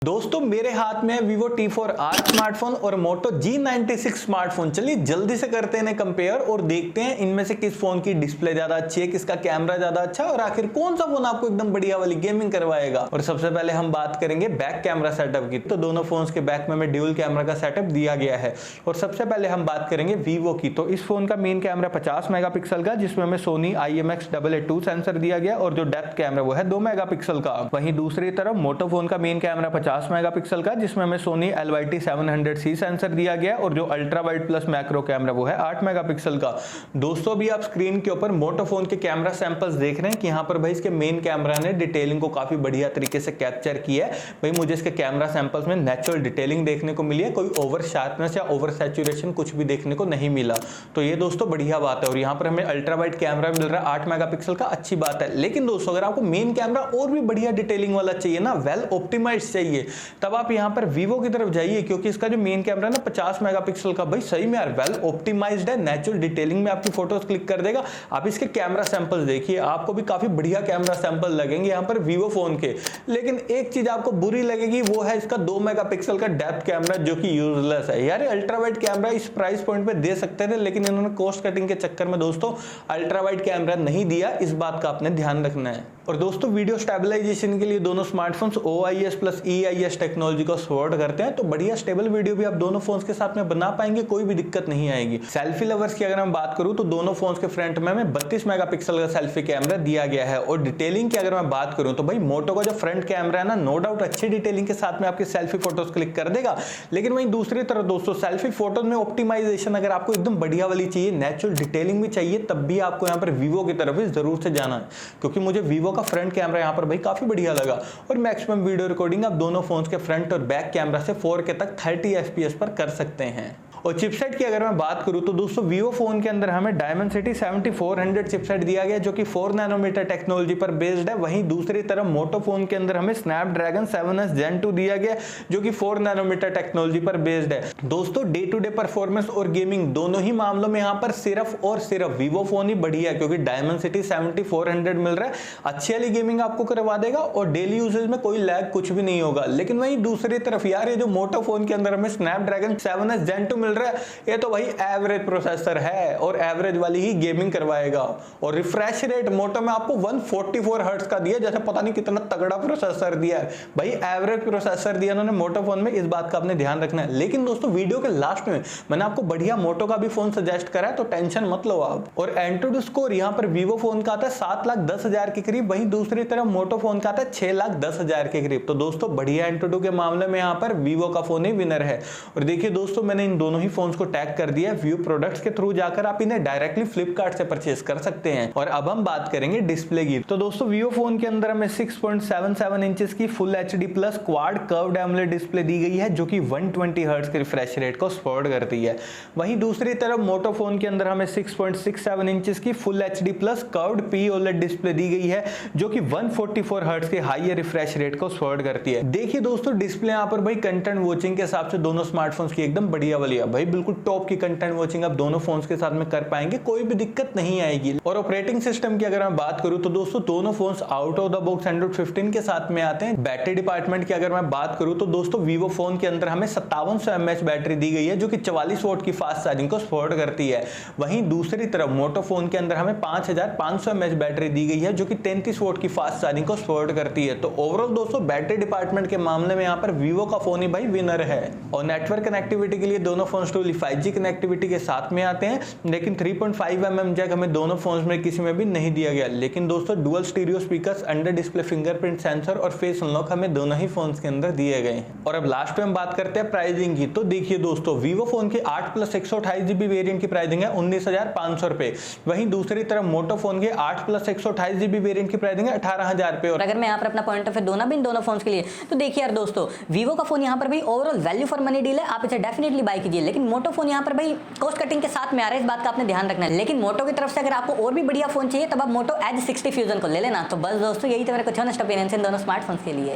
दोस्तों मेरे हाथ में है Vivo T4R स्मार्टफोन और Moto G96 स्मार्टफोन। चलिए जल्दी से करते हैं कंपेयर और देखते हैं इनमें से किस फोन की डिस्प्ले ज्यादा अच्छी है, किसका कैमरा ज्यादा अच्छा है और आखिर कौन सा फोन आपको एकदम बढ़िया वाली गेमिंग करवाएगा। और सबसे पहले हम बात करेंगे बैक कैमरा सेटअप की। तो दोनों फोन्स के बैक में हमें ड्यूल कैमरा का सेटअप दिया गया है। और सबसे पहले हम बात करेंगे Vivo की। तो इस फोन का मेन कैमरा 50 मेगापिक्सल का, जिसमें हमें Sony IMX882 सेंसर दिया गया और जो डेप्थ कैमरा वो है 2 मेगापिक्सल का। वहीं दूसरी तरफ मोटो फोन का मेन कैमरा 50 मेगापिक्सल का, जिसमें हमें Sony LYT700C सेंसर दिया गया और जो ultra wide plus macro camera वो है 8 मेगापिक्सल का। दोस्तों भी आप स्क्रीन के ऊपर मोटो फोन के कैमरा सैंपल्स देख रहे हैं कि यहाँ पर भाई इसके मेन कैमरा ने डिटेलिंग को काफी बढ़िया तरीके से कैप्चर किया है। भाई मुझे इसके कैमरा सैंपल्स में नेचुरल डिटेलिंग देखने को मिली है, कोई ओवर शार्पनेस या ओवर सैचुरेशन कुछ भी देखने को नहीं मिला। तो ये दोस्तों बढ़िया बात है। और यहाँ पर हमें अल्ट्रा वाइड कैमरा मिल रहा है 8 मेगापिक्सल का, अच्छी बात है। लेकिन दोस्तों अगर आपको मेन कैमरा और भी बढ़िया डिटेलिंग वाला चाहिए ना, वेल ऑप्टिमाइज्ड चाहिए, तब आप यहाँ पर Vivo की तरफ जाइए, क्योंकि इसका जो मेन कैमरा है ना 50 मेगापिक्सल का, भाई सही में यार वेल ऑप्टिमाइज्ड है, नेचुरल डिटेलिंग में आपकी फोटोज क्लिक कर देगा। आप इसके कैमरा सैंपल्स देखिए, आपको भी काफी बढ़िया कैमरा सैंपल लगेंगे यहाँ पर Vivo फोन के। लेकिन एक चीज आपको बुरी लगेगी, वो है इसका 2 मेगापिक्सल का डेप्थ कैमरा, जो कि यूजलेस है यार। अल्ट्रा वाइड कैमरा इस प्राइस पॉइंट पे दे सकते थे, लेकिन इन्होंने कॉस्ट कटिंग के चक्कर में दोस्तों अल्ट्रा वाइड कैमरा नहीं दिया। इस बात का आपने ध्यान रखना है। और दोस्तों वीडियो स्टेबलाइजेशन के लिए दोनों smartphones OIS plus EIS technology को सपोर्ट करते हैं, तो बढ़िया स्टेबल वीडियो भी आप दोनों फोन्स के साथ में बना पाएंगे, कोई भी दिक्कत नहीं आएगी। सेल्फी लवर्स की अगर मैं बात करूं तो दोनों फोन्स के फ्रंट में हमें 32 मेगापिक्सल का सेल्फी कैमरा दिया गया है। और डिटेलिंग की अगर मैं बात करूं तो भाई मोटो का जो फ्रंट कैमरा है ना, नो डाउट अच्छी डिटेलिंग के साथ में आपकी सेल्फी फोटोज क्लिक कर देगा। लेकिन वहीं दूसरी तरफ दोस्तों सेल्फी फोटोज में ऑप्टिमाइजेशन अगर आपको एकदम बढ़िया वाली चाहिए, नेचुरल डिटेलिंग भी चाहिए, तब भी आपको यहाँ पर Vivo की तरफ जरूर से जाना है, क्योंकि मुझे Vivo का फ्रंट कैमरा यहाँ पर भाई काफी बढ़िया लगा। और मैक्सिमम वीडियो रिकॉर्डिंग आप दोनों फोन्स के फ्रंट और बैक कैमरा से 4K तक 30 FPS पर कर सकते हैं। और चिपसेट की अगर मैं बात करूं तो दोस्तों Vivo फोन के अंदर हमें Dimensity 7400 चिपसेट दिया गया, जो कि 4 नैनोमीटर टेक्नोलॉजी पर बेस्ड है। वहीं दूसरी तरफ मोटो फोन के अंदर हमें Snapdragon 7S Gen 2 दिया गया, जो कि 4 नैनोमीटर टेक्नोलॉजी पर बेस्ड है। दोस्तों डे टू डे परफॉर्मेंस और गेमिंग दोनों ही मामलों में यहाँ पर सिर्फ और सिर्फ Vivo फोन ही बढ़िया है, क्योंकि Dimensity 7400 मिल रहा है, अच्छी वाली गेमिंग आपको करवा देगा और डेली यूजेज में कोई लैग कुछ भी नहीं होगा। लेकिन वहीं दूसरी तरफ यार ये जो मोटो फोन के अंदर हमें Snapdragon 7S Gen 2 मिल रहा है, ये तो भाई एवरेज प्रोसेसर है और एवरेज वाली ही गेमिंग करवाएगा। और रिफ्रेश रेट मोटो में आपको 144 हर्ट्ज का दिया, जैसे पता नहीं कितना तगड़ा प्रोसेसर दिया है। भाई एवरेज प्रोसेसर दिया उन्होंने मोटो फोन में, इस बात का आपने ध्यान रखना है। लेकिन दोस्तों वीडियो के लास्ट में मैंने आपको बढ़िया मोटो का भी फोन सजेस्ट करा है, तो टेंशन मत लो आप। और एंटूडू स्कोर यहाँ पर Vivo फोन का आता है 7,10,000 के करीब, वहीं दूसरी तरफ मोटो फोन का आता है 6,10,000 के करीब। तो दोस्तों बढ़िया एंटूडू के मामले में यहाँ पर Vivo का फोन ही विनर है। और देखिए दोस्तों मैंने इन दोनों ही फोन को टैग कर दिया व्यू प्रोडक्ट्स के थ्रू, जाकर आप इन्हें डायरेक्टली फ्लिपकार्ट से परचेस कर सकते हैं। और अब हम बात करेंगे डिस्प्ले की। तो दोस्तों Vivo फोन के अंदर हमें 6.77 इंचेस की full HD plus quad curved AMOLED display दी गई है, जो कि 120 हर्ट्ज के रिफ्रेश रेट को सपोर्ट करती है। वहीं दूसरी तरफ मोटो फोन के अंदर हमें 6.67 इंचेस की full HD plus curved POLED display दी गई है, जो कि 144 हर्ट्ज के हाई रिफ्रेश रेट को सपोर्ट करती है। देखिए दोस्तों डिस्प्ले यहाँ पर भाई कंटेंट वॉचिंग के हिसाब से दोनों स्मार्टफोन्स की एकदम बढ़िया वाली है, भाई बिल्कुल टॉप की कंटेंट वॉचिंग आप दोनों फोन्स के साथ में कर पाएंगे, कोई भी दिक्कत नहीं आएगी। और ऑपरेटिंग सिस्टम की अगर मैं बात करूं तो दोस्तों दोनों phones out of the box Android 15 के साथ में आते हैं। बैटरी डिपार्टमेंट की अगर मैं बात करूं तो दोस्तों Vivo फोन के अंदर हमें 5700 mAh बैटरी दी गई है, जो कि 44 वोट की फास्ट चार्जिंग को सपोर्ट करती है। वहीं दूसरी तरफ मोटो फोन के अंदर हमें 5500 mAh बैटरी दी गई है, जो कि 33 वोट की फास्ट चार्जिंग को सपोर्ट करती है। तो ओवरऑल दोस्तों बैटरी डिपार्टमेंट के मामले में यहाँ पर Vivo का फोन ही भाई विनर है। और नेटवर्क कनेक्टिविटी के लिए दोनों फोन ट्रूली 5G कनेक्टिविटी के साथ में आते हैं, लेकिन 3.5 mm जैक हमें दोनों फोन्स में किसी में भी नहीं दिया गया। लेकिन दोस्तों dual stereo speakers, under display fingerprint sensor और फेस अनलॉक हमें दोनों ही फोन्स के अंदर दिए गए हैं। और अब लास्ट में हम बात करते हैं प्राइसिंग की। तो देखिए दोस्तों Vivo फोन की 8 प्लस 128GB वेरिएंट की प्राइसिंग है 19,500 रुपए। वहीं दूसरी तरफ मोटो फोन की 8 प्लस 128GB वेरिएंट की प्राइसिंग है 18,000 रुपए। और अगर मैं यहाँ पर अपना पॉइंट ऑफ व्यू दोनों भी इन दोनों फोन्स के लिए, तो देखिए यार दोस्तों Vivo का फोन यहाँ पर भाई overall value for money deal है, आप इसे डेफिनेटली बाय कीजिए। लेकिन मोटो फोन यहाँ पर भाई कॉस्ट कटिंग के साथ में आ रहा है, इस बात का आपने ध्यान रखना है। लेकिन मोटो की तरफ से अगर आपको और भी बढ़िया फोन चाहिए, तब आप मोटो Edge 60 फ्यूजन को ले लेना। तो बस दोस्तों यही तो मेरे कुछ ऑनेस्ट ओपिनियन इन दोनों स्मार्टफोन्स के लिए।